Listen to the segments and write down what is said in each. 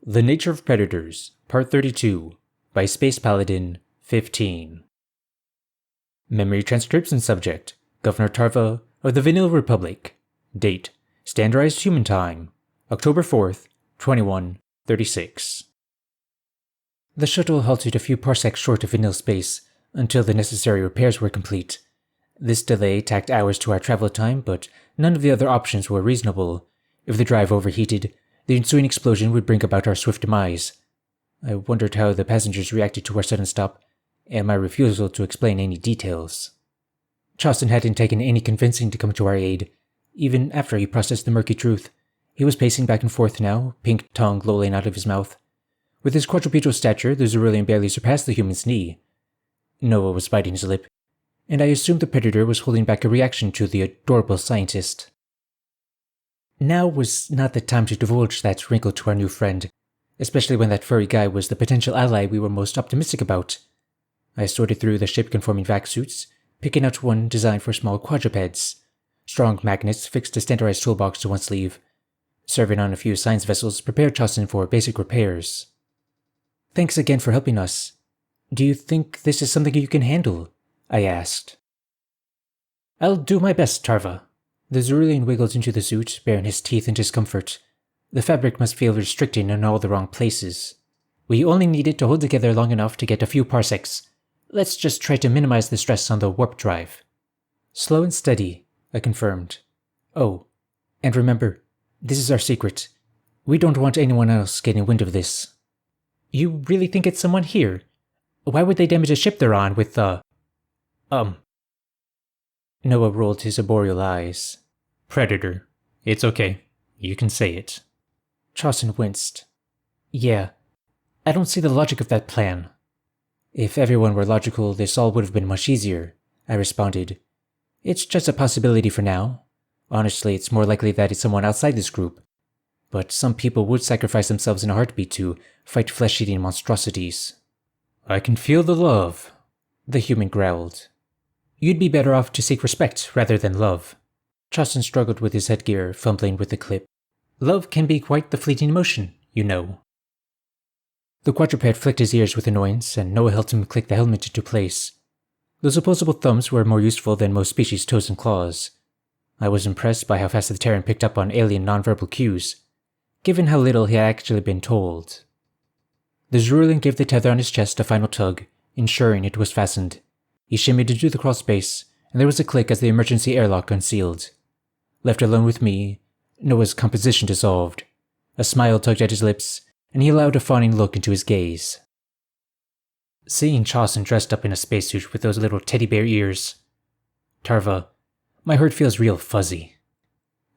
The Nature of Predators, Part 32, by Space Paladin 15. Memory transcripts and subject, Governor Tarva of the Vanilla Republic. Date, Standardized Human Time, October 4th, 2136. The shuttle halted a few parsecs short of vanilla space until the necessary repairs were complete. This delay tacked hours to our travel time, but none of the other options were reasonable. If the drive overheated, the ensuing explosion would bring about our swift demise. I wondered how the passengers reacted to our sudden stop, and my refusal to explain any details. Charleston hadn't taken any convincing to come to our aid. Even after he processed the murky truth, he was pacing back and forth now, pink tongue lolling out of his mouth. With his quadrupedal stature, the Cerulean barely surpassed the human's knee. Noah was biting his lip, and I assumed the predator was holding back a reaction to the adorable scientist. Now was not the time to divulge that wrinkle to our new friend, especially when that furry guy was the potential ally we were most optimistic about. I sorted through the shape-conforming vac suits, picking out one designed for small quadrupeds. Strong magnets fixed a standardized toolbox to one sleeve. Serving on a few science vessels prepared Charleston for basic repairs. Thanks again for helping us. Do you think this is something you can handle? I asked. I'll do my best, Tarva. The Cerulean wiggled into the suit, baring his teeth in discomfort. The fabric must feel restricting in all the wrong places. We only need it to hold together long enough to get a few parsecs. Let's just try to minimize the stress on the warp drive. Slow and steady, I confirmed. Oh, and remember, this is our secret. We don't want anyone else getting wind of this. You really think it's someone here? Why would they damage a ship they're on with Noah rolled his arboreal eyes. Predator. It's okay. You can say it. Charleston winced. Yeah, I don't see the logic of that plan. If everyone were logical, this all would have been much easier, I responded. It's just a possibility for now. Honestly, it's more likely that it's someone outside this group. But some people would sacrifice themselves in a heartbeat to fight flesh-eating monstrosities. I can feel the love, the human growled. You'd be better off to seek respect rather than love. Charleston struggled with his headgear, fumbling with the clip. Love can be quite the fleeting emotion, you know. The quadruped flicked his ears with annoyance, and Noah helped him click the helmet into place. Those opposable thumbs were more useful than most species' toes and claws. I was impressed by how fast the Terran picked up on alien nonverbal cues, given how little he had actually been told. The Cerulean gave the tether on his chest a final tug, ensuring it was fastened. He shimmied into the crawl space, and there was a click as the emergency airlock unsealed. Left alone with me, Noah's composition dissolved. A smile tugged at his lips, and he allowed a fawning look into his gaze. Seeing Charleston dressed up in a spacesuit with those little teddy bear ears. Tarva, my heart feels real fuzzy.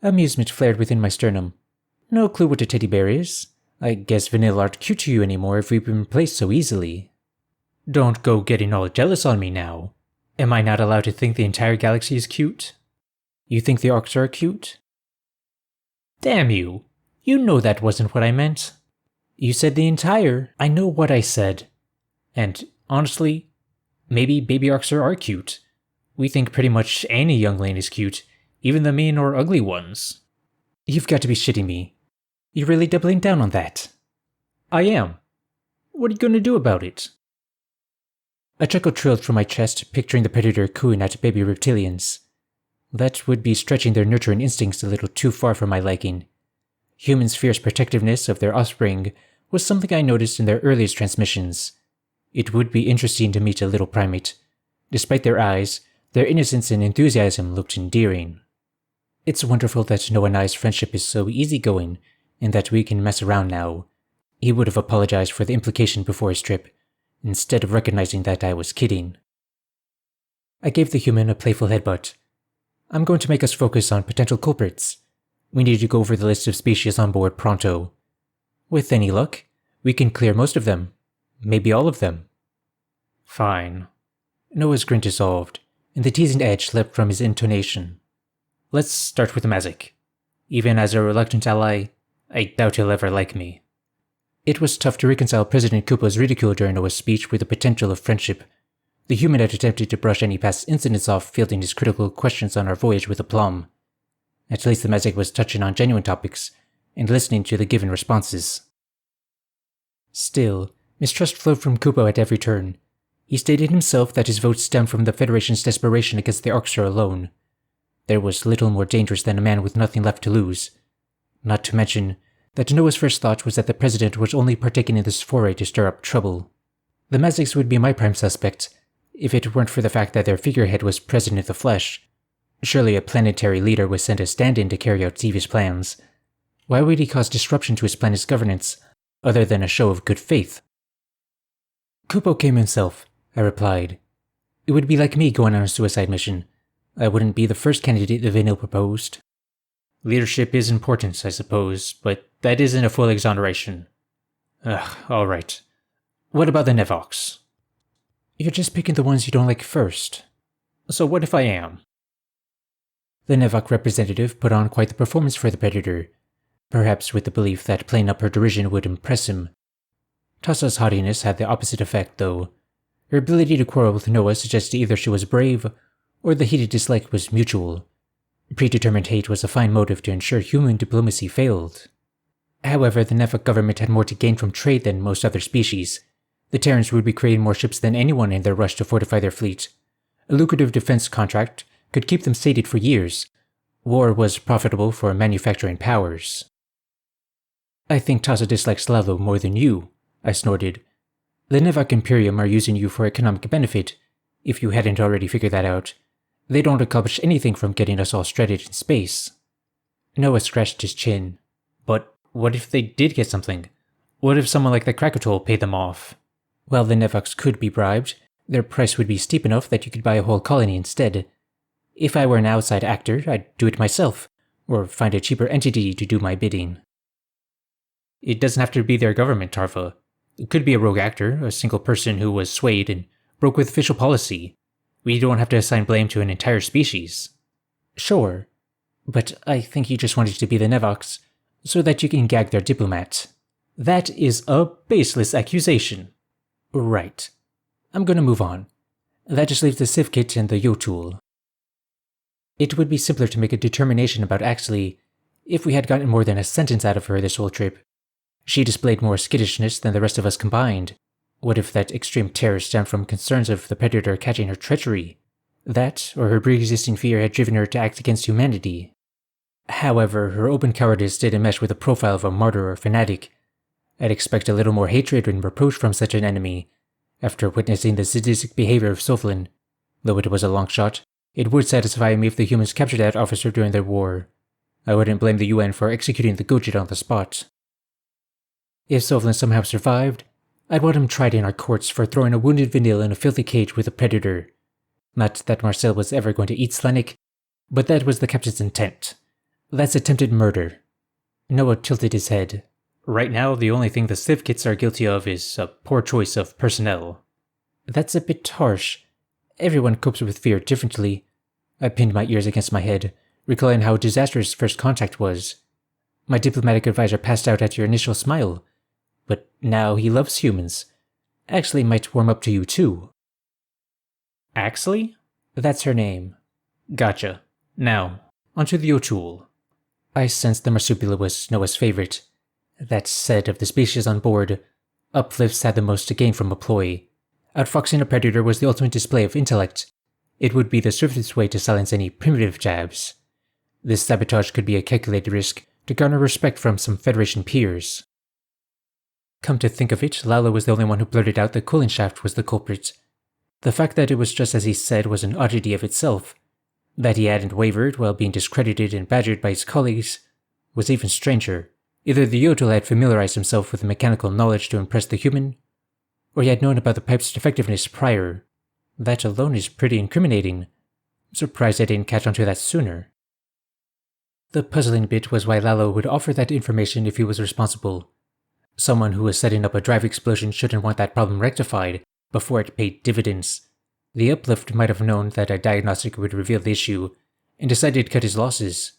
Amusement flared within my sternum. No clue what a teddy bear is. I guess vanilla aren't cute to you anymore if we've been replaced so easily. Don't go getting all jealous on me now. Am I not allowed to think the entire galaxy is cute? You think the orcs are cute? Damn you! You know that wasn't what I meant. You said the entire. I know what I said. And honestly, maybe baby orcs are cute. We think pretty much any youngling is cute, even the mean or ugly ones. You've got to be shitting me. You're really doubling down on that. I am. What are you going to do about it? A chuckle trilled from my chest, picturing the predator cooing at baby reptilians. That would be stretching their nurturing instincts a little too far for my liking. Humans' fierce protectiveness of their offspring was something I noticed in their earliest transmissions. It would be interesting to meet a little primate. Despite their eyes, their innocence and enthusiasm looked endearing. It's wonderful that Noah and I's friendship is so easygoing, and that we can mess around now. He would have apologized for the implication before his trip, instead of recognizing that I was kidding. I gave the human a playful headbutt. I'm going to make us focus on potential culprits. We need to go over the list of species on board pronto. With any luck, we can clear most of them. Maybe all of them. Fine. Noah's grin dissolved, and the teasing edge leapt from his intonation. Let's start with Mazik. Even as a reluctant ally, I doubt he'll ever like me. It was tough to reconcile President Koopa's ridicule during Noah's speech with the potential of friendship. The human had attempted to brush any past incidents off, fielding his critical questions on our voyage with aplomb. At least the Mazik was touching on genuine topics, and listening to the given responses. Still, mistrust flowed from Kupo at every turn. He stated himself that his vote stemmed from the Federation's desperation against the Arkstar alone. There was little more dangerous than a man with nothing left to lose. Not to mention that Noah's first thought was that the President was only partaking in this foray to stir up trouble. The Mazics would be my prime suspect, if it weren't for the fact that their figurehead was present in the flesh. Surely a planetary leader was sent as stand-in to carry out devious plans. Why would he cause disruption to his planet's governance, other than a show of good faith? Kupo came himself, I replied. It would be like me going on a suicide mission. I wouldn't be the first candidate the Vanil proposed. Leadership is important, I suppose, but that isn't a full exoneration. Alright. What about the Nevox? You're just picking the ones you don't like first. So what if I am? The Nevok representative put on quite the performance for the Predator, perhaps with the belief that playing up her derision would impress him. Tassa's haughtiness had the opposite effect, though. Her ability to quarrel with Noah suggested either she was brave, or the heated dislike was mutual. Predetermined hate was a fine motive to ensure human diplomacy failed. However, the Nevok government had more to gain from trade than most other species. The Terrans would be creating more ships than anyone in their rush to fortify their fleet. A lucrative defense contract could keep them sated for years. War was profitable for manufacturing powers. I think Tassa dislikes Lalo more than you, I snorted. The Nevok Imperium are using you for economic benefit, if you hadn't already figured that out. They don't accomplish anything from getting us all stranded in space. Noah scratched his chin. But what if they did get something? What if someone like the Krakatoa paid them off? Well, the Nevox could be bribed. Their price would be steep enough that you could buy a whole colony instead. If I were an outside actor, I'd do it myself, or find a cheaper entity to do my bidding. It doesn't have to be their government, Tarva. It could be a rogue actor, a single person who was swayed and broke with official policy. We don't have to assign blame to an entire species. Sure, but I think you just wanted to be the Nevox, so that you can gag their diplomat. That is a baseless accusation. Right. I'm gonna move on. That just leaves the Civ Kit and the Yotul. It would be simpler to make a determination about Axley if we had gotten more than a sentence out of her this whole trip. She displayed more skittishness than the rest of us combined. What if that extreme terror stemmed from concerns of the Predator catching her treachery? That, or her pre-existing fear had driven her to act against humanity. However, her open cowardice didn't mesh with the profile of a martyr or fanatic. I'd expect a little more hatred and reproach from such an enemy, after witnessing the sadistic behavior of Soflin. Though it was a long shot, it would satisfy me if the humans captured that officer during their war. I wouldn't blame the UN for executing the Gojit on the spot. If Soflin somehow survived, I'd want him tried in our courts for throwing a wounded Vanille in a filthy cage with a Predator. Not that Marcel was ever going to eat Slanik, but that was the captain's intent. That's attempted murder. Noah tilted his head. Right now, the only thing the Civ Kits are guilty of is a poor choice of personnel. That's a bit harsh. Everyone copes with fear differently. I pinned my ears against my head, recalling how disastrous first contact was. My diplomatic advisor passed out at your initial smile, but now he loves humans. Axley might warm up to you too. Axley? That's her name. Gotcha. Now, onto the Yotul. I sensed the Marsupilami was Noah's favorite. That said, of the species on board, Uplifts had the most to gain from a ploy. Outfoxing a Predator was the ultimate display of intellect. It would be the swiftest way to silence any primitive jabs. This sabotage could be a calculated risk to garner respect from some Federation peers. Come to think of it, Lalo was the only one who blurted out the cooling shaft was the culprit. The fact that it was just as he said was an oddity of itself. That he hadn't wavered while being discredited and badgered by his colleagues was even stranger. Either the Yotul had familiarized himself with the mechanical knowledge to impress the human, or he had known about the pipe's defectiveness prior. That alone is pretty incriminating. I'm surprised I didn't catch on to that sooner. The puzzling bit was why Lalo would offer that information if he was responsible. Someone who was setting up a drive explosion shouldn't want that problem rectified before it paid dividends. The Uplift might have known that a diagnostic would reveal the issue and decided to cut his losses.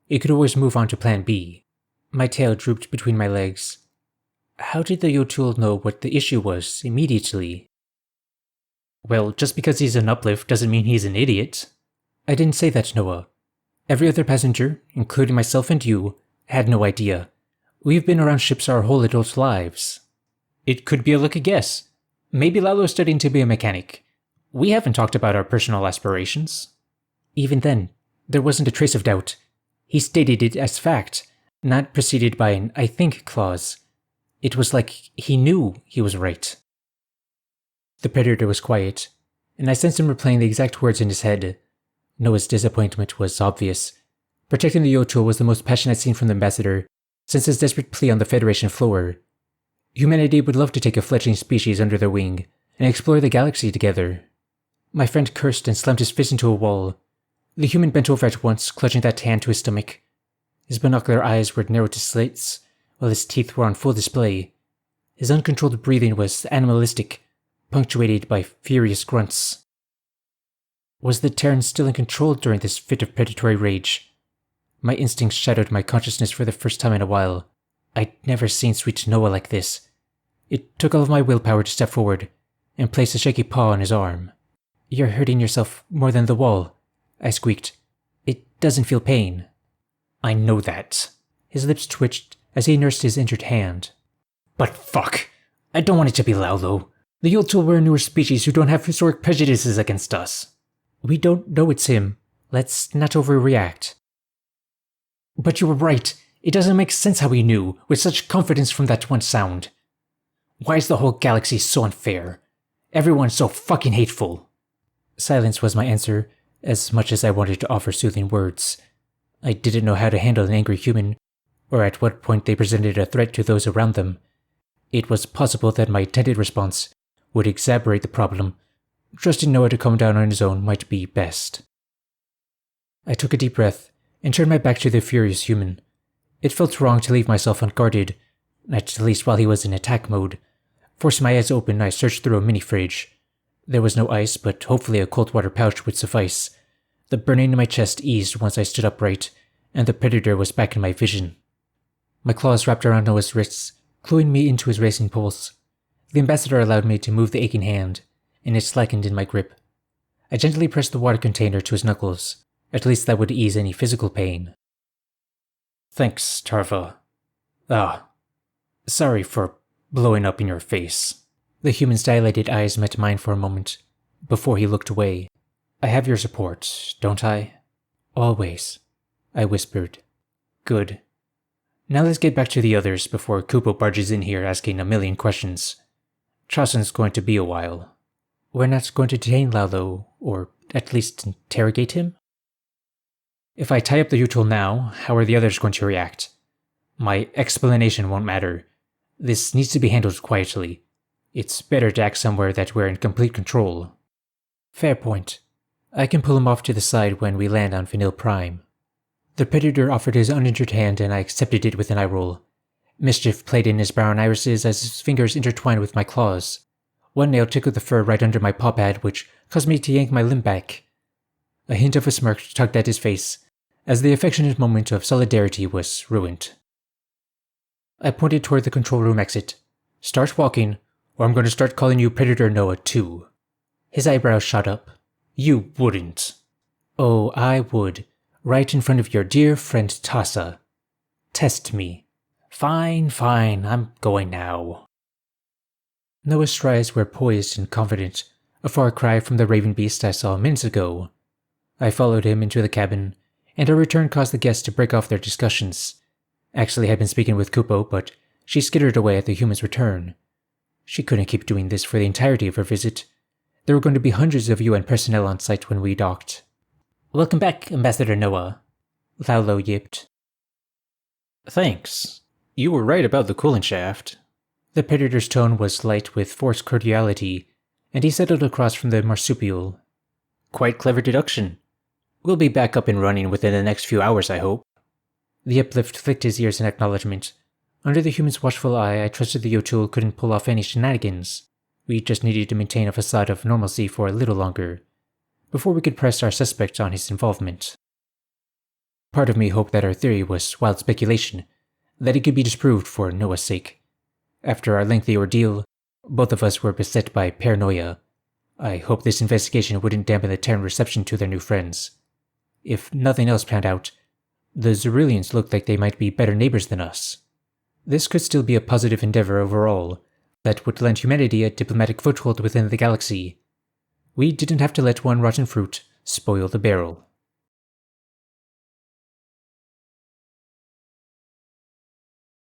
It could always move on to Plan B. My tail drooped between my legs. How did the Yotul know what the issue was immediately? Well, just because he's an Uplift doesn't mean he's an idiot. I didn't say that, Noah. Every other passenger, including myself and you, had no idea. We've been around ships our whole adult lives. It could be a lucky guess. Maybe Lalo's studying to be a mechanic. We haven't talked about our personal aspirations. Even then, there wasn't a trace of doubt. He stated it as fact, not preceded by an "I think" clause. It was like he knew he was right. The Predator was quiet, and I sensed him replaying the exact words in his head. Noah's disappointment was obvious. Protecting the Yotul was the most passion I'd seen from the ambassador since his desperate plea on the Federation floor. Humanity would love to take a fledgling species under their wing and explore the galaxy together. My friend cursed and slammed his fist into a wall. The human bent over at once, clutching that hand to his stomach. His binocular eyes were narrowed to slits, while his teeth were on full display. His uncontrolled breathing was animalistic, punctuated by furious grunts. Was the Terran still in control during this fit of predatory rage? My instincts shadowed my consciousness for the first time in a while. I'd never seen sweet Noah like this. It took all of my willpower to step forward and place a shaky paw on his arm. "You're hurting yourself more than the wall," I squeaked. "It doesn't feel pain." "I know that." His lips twitched as he nursed his injured hand. "But fuck! I don't want it to be Laulo. The Yotul were a newer species who don't have historic prejudices against us." "We don't know it's him. Let's not overreact." "But you were right. It doesn't make sense how he knew, with such confidence from that one sound. Why is the whole galaxy so unfair? Everyone's so fucking hateful." Silence was my answer, as much as I wanted to offer soothing words. I didn't know how to handle an angry human, or at what point they presented a threat to those around them. It was possible that my intended response would exacerbate the problem. Trusting Noah to calm down on his own might be best. I took a deep breath and turned my back to the furious human. It felt wrong to leave myself unguarded, at least while he was in attack mode. Forcing my eyes open, I searched through a mini-fridge. There was no ice, but hopefully a cold water pouch would suffice. The burning in my chest eased once I stood upright, and the Predator was back in my vision. My claws wrapped around Noah's wrists, gluing me into his racing pulse. The ambassador allowed me to move the aching hand, and it slackened in my grip. I gently pressed the water container to his knuckles. At least that would ease any physical pain. "Thanks, Tarva. Sorry for blowing up in your face." The human's dilated eyes met mine for a moment, before he looked away. "I have your support, don't I?" "Always," I whispered. "Good. Now let's get back to the others before Kupo barges in here asking a million questions. Chasen's going to be a while." "We're not going to detain Laulo, or at least interrogate him?" "If I tie up the Yotul now, how are the others going to react? My explanation won't matter. This needs to be handled quietly. It's better to act somewhere that we're in complete control." "Fair point. I can pull him off to the side when we land on Vanille Prime." The Predator offered his uninjured hand and I accepted it with an eye roll. Mischief played in his brown irises as his fingers intertwined with my claws. One nail tickled the fur right under my paw pad, which caused me to yank my limb back. A hint of a smirk tugged at his face, as the affectionate moment of solidarity was ruined. I pointed toward the control room exit. "Start walking, or I'm going to start calling you Predator Noah too." His eyebrows shot up. "You wouldn't." "Oh, I would. Right in front of your dear friend Tassa. Test me." Fine, I'm going now." Noah's strides were poised and confident, a far cry from the raven beast I saw minutes ago. I followed him into the cabin, and our return caused the guests to break off their discussions. Actually, had been speaking with Kupo, but she skittered away at the human's return. She couldn't keep doing this for the entirety of her visit. There were going to be hundreds of UN personnel on site when we docked. "Welcome back, Ambassador Noah," Laulo yipped. "Thanks. You were right about the coolant shaft." The Predator's tone was light with forced cordiality, and he settled across from the marsupial. "Quite clever deduction. We'll be back up and running within the next few hours, I hope." The uplift flicked his ears in acknowledgement. Under the human's watchful eye, I trusted the Yotul couldn't pull off any shenanigans. We just needed to maintain a facade of normalcy for a little longer, before we could press our suspect on his involvement. Part of me hoped that our theory was wild speculation, that it could be disproved for Noah's sake. After our lengthy ordeal, both of us were beset by paranoia. I hoped this investigation wouldn't dampen the Terran reception to their new friends. If nothing else panned out, the Xerillians looked like they might be better neighbors than us. This could still be a positive endeavor overall, That would lend humanity a diplomatic foothold within the galaxy. We didn't have to let one rotten fruit spoil the barrel.